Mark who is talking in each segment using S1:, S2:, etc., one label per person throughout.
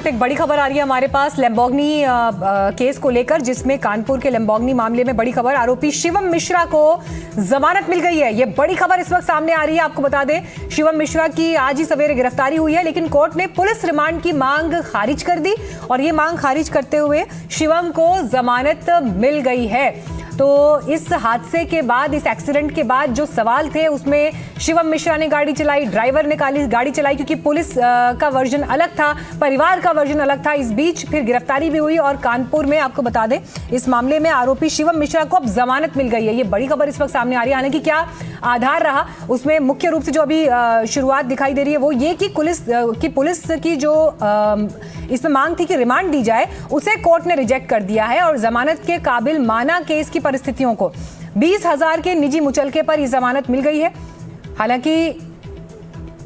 S1: वक्त एक बड़ी खबर आ रही है हमारे पास लैम्बोर्गिनी केस को लेकर, जिसमें कानपुर के लैम्बोर्गिनी मामले में बड़ी खबर, आरोपी शिवम मिश्रा को जमानत मिल गई है। ये बड़ी खबर इस वक्त सामने आ रही है। आपको बता दें, शिवम मिश्रा की आज ही सवेरे गिरफ्तारी हुई है, लेकिन कोर्ट ने पुलिस रिमांड की मांग खारिज कर दी और ये मांग खारिज करते हुए शिवम को जमानत मिल गई है। तो इस हादसे के बाद, इस एक्सीडेंट के बाद जो सवाल थे उसमें शिवम मिश्रा ने गाड़ी चलाई, ड्राइवर ने गाड़ी चलाई, क्योंकि पुलिस का वर्जन अलग था, परिवार का वर्जन अलग था। इस बीच फिर गिरफ्तारी भी हुई और कानपुर में, आपको बता दें, इस मामले में आरोपी शिवम मिश्रा को अब जमानत मिल गई है। ये बड़ी खबर इस वक्त सामने आ रही है। हालांकि क्या आधार रहा उसमें, मुख्य रूप से जो अभी शुरुआत दिखाई दे रही है वो ये कि पुलिस की जो इसमें मांग थी कि रिमांड दी जाए, उसे कोर्ट ने रिजेक्ट कर दिया है और जमानत के काबिल माना केस की परिस्थितियों को। 20,000 के निजी मुचलके पर यह जमानत मिल गई है। हालांकि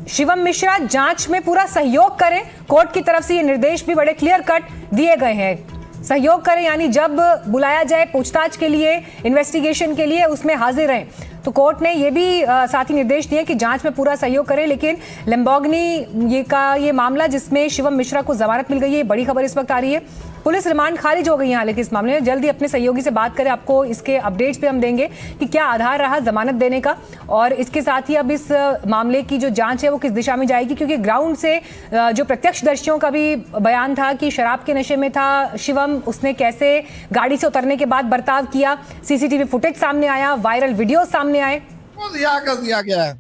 S1: शिवम मिश्रा जांच में पूरा सहयोग करें, कोर्ट की तरफ से ये निर्देश भी बड़े क्लियर कट दिए गए हैं। सहयोग करें यानी जब बुलाया जाए पूछताछ के लिए, इन्वेस्टिगेशन के लिए, उसमें हाजिर रहें। तो कोर्ट ने ये भी साथ ही निर्देश दिए कि जांच में पूरा सहयोग करें। लेकिन लैम्बोर्गिनी ये मामला जिसमें शिवम मिश्रा को जमानत मिल गई है, बड़ी खबर इस वक्त आ रही है। पुलिस रिमांड खारिज हो गई है। हालांकि इस मामले में जल्दी अपने सहयोगी से बात करें, आपको इसके अपडेट्स पे हम देंगे कि क्या आधार रहा जमानत देने का, और इसके साथ ही अब इस मामले की जो जांच है वो किस दिशा में जाएगी, क्योंकि ग्राउंड से जो प्रत्यक्षदर्शियों का भी बयान था कि शराब के नशे में था शिवम, उसने कैसे गाड़ी से उतरने के बाद बर्ताव किया, सीसीटीवी फुटेज सामने आया, वायरल वीडियो सामने आए।
S2: रिहा कर दिया गया है।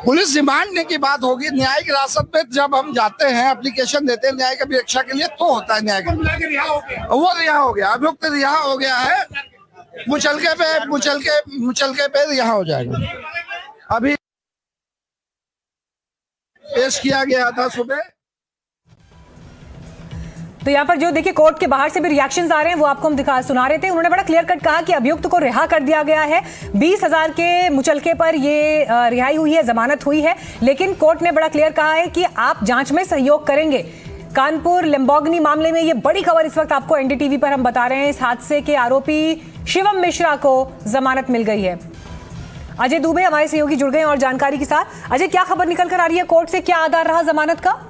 S2: पुलिस रिमांड की बात होगी। न्यायिक हिरासत में जब हम जाते हैं, एप्लीकेशन देते हैं न्यायिक अभिरक्षा के लिए, तो होता है न्यायिक। वो रिहा हो गया, अभियुक्त रिहा हो गया है। मुचलके पे रिहा हो जाएगा। अभी पेश किया गया था सुबह।
S1: तो यहाँ पर जो देखिए कोर्ट के बाहर से भी रिएक्शंस आ रहे हैं, वो आपको हम सुना रहे थे। उन्होंने बड़ा क्लियर कट कहा कि अभियुक्त को रिहा कर दिया गया है। 20,000 के मुचलके पर ये रिहाई हुई है, जमानत हुई है, लेकिन कोर्ट ने बड़ा क्लियर कहा है कि आप जांच में सहयोग करेंगे। कानपुर लैम्बोर्गिनी मामले में ये बड़ी खबर इस वक्त आपको एनडीटीवी पर हम बता रहे हैं। इस हादसे के आरोपी शिवम मिश्रा को जमानत मिल गई है। अजय दुबे हमारे सहयोगी जुड़ गए और जानकारी के साथ। अजय, क्या खबर निकल कर आ रही है कोर्ट से, क्या आधार रहा जमानत का?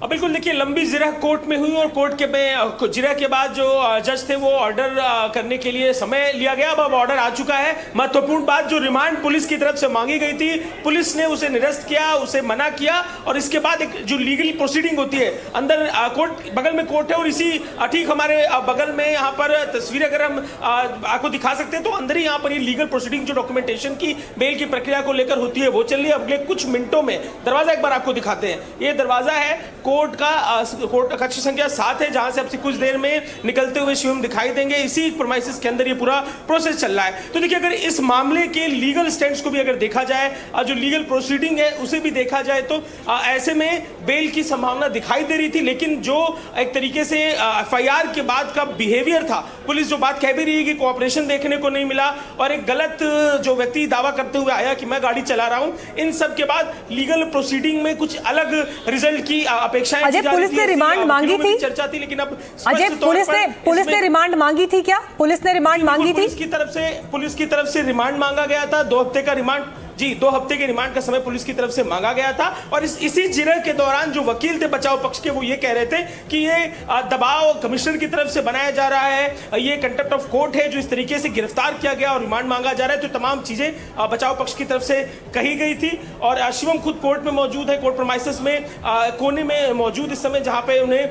S3: बिल्कुल, देखिए लंबी जिरह कोर्ट में हुई और कोर्ट के जिरह के बाद जो जज थे वो ऑर्डर करने के लिए समय लिया गया। अब ऑर्डर आ चुका है। महत्वपूर्ण बात, जो रिमांड पुलिस की तरफ से मांगी गई थी, पुलिस ने उसे निरस्त किया, उसे मना किया, और इसके बाद एक जो लीगल प्रोसीडिंग होती है, अंदर कोर्ट, बगल में कोर्ट है और इसी ठीक हमारे बगल में यहाँ पर तस्वीर अगर हम आपको दिखा सकते हैं तो अंदर ही यहाँ पर ये लीगल प्रोसीडिंग जो डॉक्यूमेंटेशन की, बेल की प्रक्रिया को लेकर होती है, वो चल रही है। अगले कुछ मिनटों में दरवाजा एक बार आपको दिखाते हैं। ये दरवाजा है कोर्ट का कक्ष संख्या 7 है, जहां से अब से कुछ देर में निकलते हुए शिवम दिखाई देंगे। इसी प्रीमाइसेस के अंदर ये पूरा प्रोसेस चल रहा है। तो देखिए, अगर इस मामले के लीगल स्टैंड्स को भी अगर देखा जाए, जो लीगल प्रोसीडिंग है उसे भी देखा जाए, तो ऐसे में बेल की संभावना दिखाई दे रही थी। लेकिन जो एक तरीके से एफआईआर के बाद का बिहेवियर था, पुलिस जो बात कह भी रही है कि कोऑपरेशन देखने को नहीं मिला और एक गलत जो व्यक्ति दावा करते हुए आया कि मैं गाड़ी चला रहा हूं, इन सब के बाद लीगल प्रोसीडिंग में कुछ अलग रिजल्ट की अपेक्षाएं।
S1: अजय, पुलिस ने रिमांड मांगी थी,
S3: चर्चा थी, लेकिन अब
S1: अजय पुलिस ने रिमांड मांगी थी क्या? पुलिस ने रिमांड मांगी थी?
S3: पुलिस की तरफ से रिमांड मांगा गया था। 2 हफ्ते का रिमांड, जी 2 हफ्ते के रिमांड का समय पुलिस की तरफ से मांगा गया था। और इसी जिरह के दौरान जो वकील थे बचाव पक्ष के, वो ये कह रहे थे कि ये दबाव कमिश्नर की तरफ से बनाया जा रहा है, ये कंटेम्प्ट ऑफ कोर्ट है जो इस तरीके से गिरफ्तार किया गया और रिमांड मांगा जा रहा है। तो तमाम चीजें बचाव पक्ष की तरफ से कही गई थी। और शिवम खुद कोर्ट में मौजूद है, कोर्ट प्रीमाइसेस में कोने में मौजूद इस समय, जहां पे उन्हें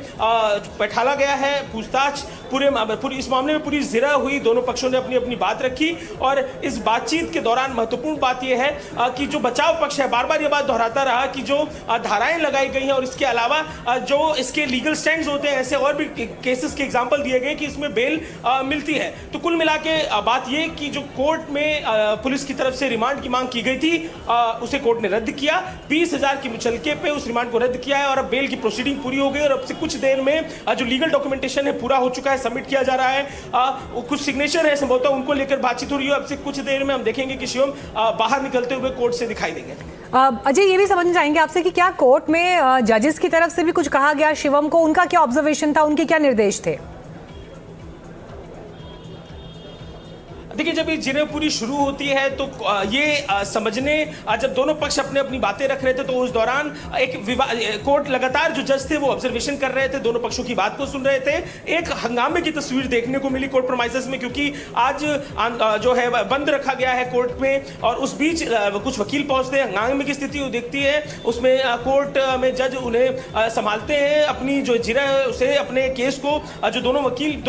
S3: बैठाला गया है। पूछताछ पूरे इस मामले में पूरी जिरह हुई, दोनों पक्षों ने अपनी अपनी बात रखी। और इस बातचीत के दौरान महत्वपूर्ण बात यह है कि जो बचाव पक्ष है बार बार ये बात दोहराता रहा कि जो धाराएं लगाई गई हैं और इसके अलावा जो इसके लीगल स्टैंड्स होते हैं, ऐसे और भी केसेस के एग्जांपल दिए गए कि इसमें बेल मिलती है। तो कुल मिला के बात ये कि जो कोर्ट में पुलिस की तरफ से रिमांड की मांग की गई थी, उसे कोर्ट ने रद्द किया। 20,000 की मुचलके पे उस रिमांड को रद्द किया है और अब बेल की प्रोसीडिंग पूरी हो गई और अब से कुछ देर में जो लीगल डॉक्यूमेंटेशन है पूरा हो चुका है, सबमिट किया जा रहा है। कुछ सिग्नेचर है संभवतः, उनको लेकर बातचीत हो रही है। अब से कुछ देर में हम देखेंगे कि शिवम बाहर निकलते हुए कोर्ट से दिखाई देंगे।
S1: अजय, ये भी समझना चाहेंगे आपसे कि क्या कोर्ट में जजेस की तरफ से भी कुछ कहा गया शिवम को, उनका क्या ऑब्जर्वेशन था, उनके क्या निर्देश थे?
S3: देखिए, जब ये जिरह पूरी शुरू होती है तो ये समझने जब दोनों पक्ष अपने अपनी बातें रख रहे थे तो उस दौरान एक कोर्ट लगातार जो जज थे वो ऑब्जर्वेशन कर रहे थे, दोनों पक्षों की बात को सुन रहे थे। एक हंगामे की तस्वीर देखने को मिली कोर्ट प्रोमाइसेस में, क्योंकि आज जो है बंद रखा गया है कोर्ट में, और उस बीच कुछ वकील पहुंचते हैं, हंगामे की स्थिति देखती है, उसमें कोर्ट में जज उन्हें संभालते हैं, अपनी जो जिरह से अपने केस को जो दोनों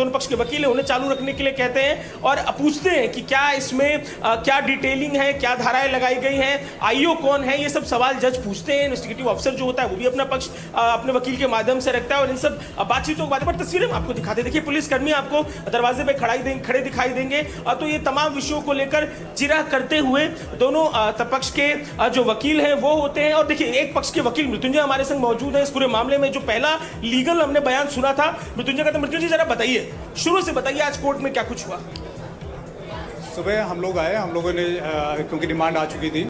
S3: पक्ष के वकील हैं उन्हें चालू रखने के लिए कहते हैं और पूछते हैं कि क्या इसमें क्या डिटेलिंग है, क्या धाराएं लगाई गई हैं, आईओ कौन है, ये सब सवाल जज पूछते हैं। इन्वेस्टिगेटिव ऑफिसर जो होता है वो भी अपना पक्ष अपने वकील के माध्यम से रखता है और इन सब बातचीतों के बारे में तस्वीरें आपको दिखाते हैं। देखिए, पुलिसकर्मी आपको दरवाजे पे खड़े दिखाई देंगे, तो ये तमाम विषयों को लेकर जिरह करते हुए दोनों पक्ष के जो वकील हैं वो होते हैं। और देखिए, एक पक्ष के वकील मृत्युंजय हमारे संग मौजूद है इस पूरे मामले में। जो पहला लीगल हमने बयान सुना था मृत्युंजय का, तो मृत्युंजय जरा बताइए, शुरू से बताइए आज कोर्ट में क्या कुछ हुआ।
S4: सुबह हम लोग आए, हम लोगों ने क्योंकि रिमांड आ चुकी थी